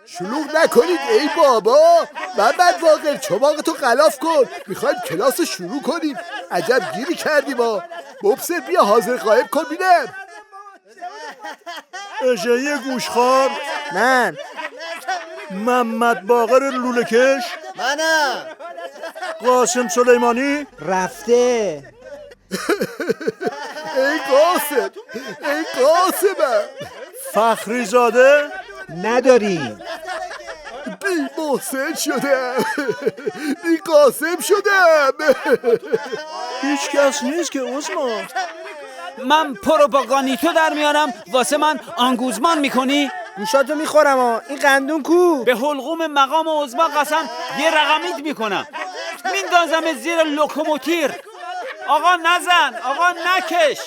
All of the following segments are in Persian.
شلوغ نکنید ای بابا. محمد باقر چماقتو غلاف کن، میخوایم کلاس رو شروع کنیم. عجب گیری کردیم ها. مبصر بیا حاضر غایب کن بینم. اشهی گوشخوار. من. محمد باقر لوله‌کش. منم. قاسم سلیمانی. رفته. ای قاسم، ای قاسمم. فخری زاده. نداریم. بی محسن شدم، بی قاسم شدم. هیچ کس نیست که عثمان. من پروپاگانیتو در میارم واسه من آنگوزمان میکنی؟ گوشاتو میخورم ها. این قندون کو؟ به حلقوم مقام عظما قسم یه رقمیت میکنم، میندازم زیر لوکوموتیر. آقا نزن، آقا نکش،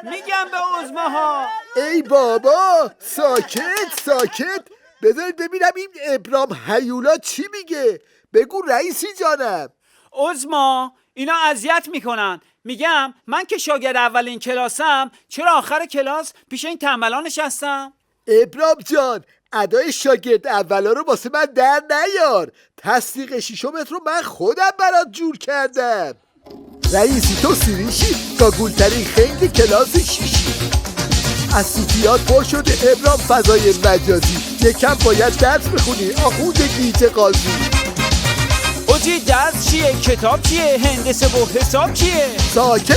میگم به عظماها. ای بابا ساکت ساکت. بذارید ببینم این ابرام هیولا چی میگه. بگو رئیسی جانم. عظما اینا اذیت میکنن. میگم من که شاگرد اولین کلاسم، چرا آخر کلاس پیش این تنبلا نشستم؟ ابرام جان ادای شاگرد اولا رو واسه من در نیار. تصدیق شیشمت رو من خودم برات جور کردم. رئیسی تو سیریشی گاگولترین خیلی کلاس شیشی. از صوفیات پر شده ابرام فضای مجازی. یکم باید درس بخونی آخوند گیج قاضی. اوجی درس چیه؟ کتاب چیه؟ هندسه و حساب چیه؟ ساکت.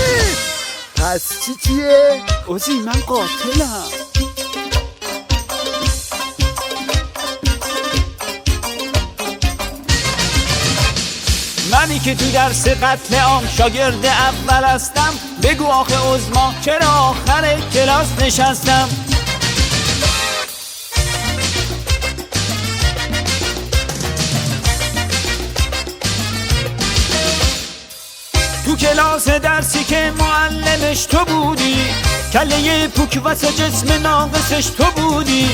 پس چیه؟ اوجی من قاتلم. منی که تو درس قتل عام شاگرد اول هستم، بگو آخه عظما چرا آخر کلاس نشستم؟ تو کلاس درسی که معلمش تو بودی، کله پوک واسه جسم ناقصش تو بودی.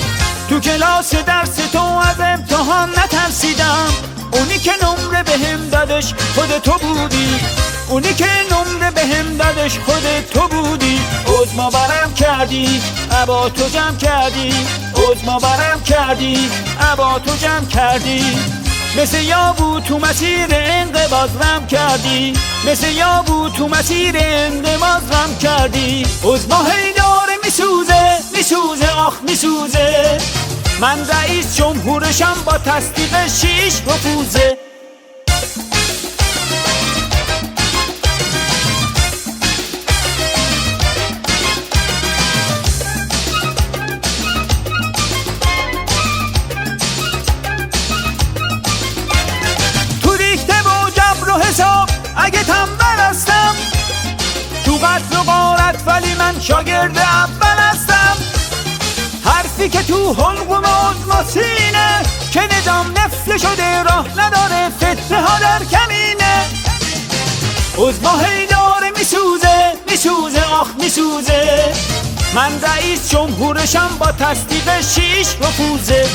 تو کلاس درس تو از امتحان نترسیدم، اونی که نمره بهم دادش خود تو بودی. اونی که نمره بهم دادش خود تو بودی. عظما برم کردی ابا تو جمع کردی. عظما برم کردی ابا تو جمع کردی. مثل یابو تو مسیر انقباض رم کردی. مثل یابو تو مسیر انقباض رم کردی. عظما هی داره میسوزه میسوزه آخ میسوزه. من رئیس جمهورشم با تصدیق 6 رفوزه. تو ریخته و جبر و حساب اگه تنبل هستم، تو قتل و غارت ولی من شاگرد اول هستم. حرفی که تو حلقوم عظما سینه، که نظام نفله شده راه نداره فتنه ها در کمینه. عظما هی داره میسوزه میسوزه آخ میسوزه. من رئیس جمهورشم با تصدیق 6 رفوزه.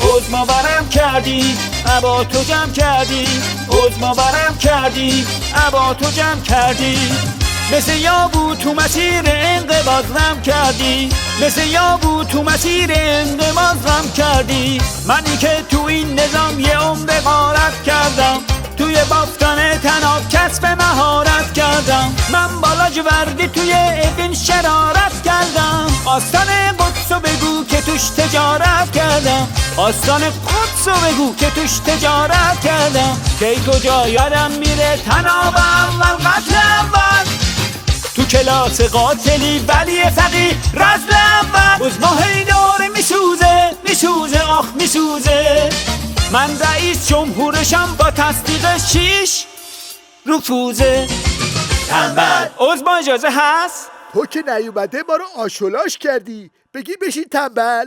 عظما برم کردی ابا تو جمع کردی. عظما برم کردی ابا تو جمع کردی. مثل یابو تو مسیر انقباض رم کردی. مثل یابو تو مسیر انقباض رم کردی. منی که تو این نظام یه عمر غارت کردم، توی بافتن تناب کسب مهارت کردم. من بالا جوردی توی اوین شرارت کردم. آستان قدسو بگو که توش تجارت کردم. آستان قدسو بگو که توش تجارت کردم. کی کجا یادم میره تناب اول قتل اول. تو کلاس قاتلی ولی فقی رزل اول. عظما هی داره میسوزه میسوزه آخ میسوزه. من رئیس جمهورشم با تصدیق 6 رفوزه. تنبل. عظما اجازه هست؟ تو که نیومده ما رو آشولاش کردی. بگی بشین تنبل.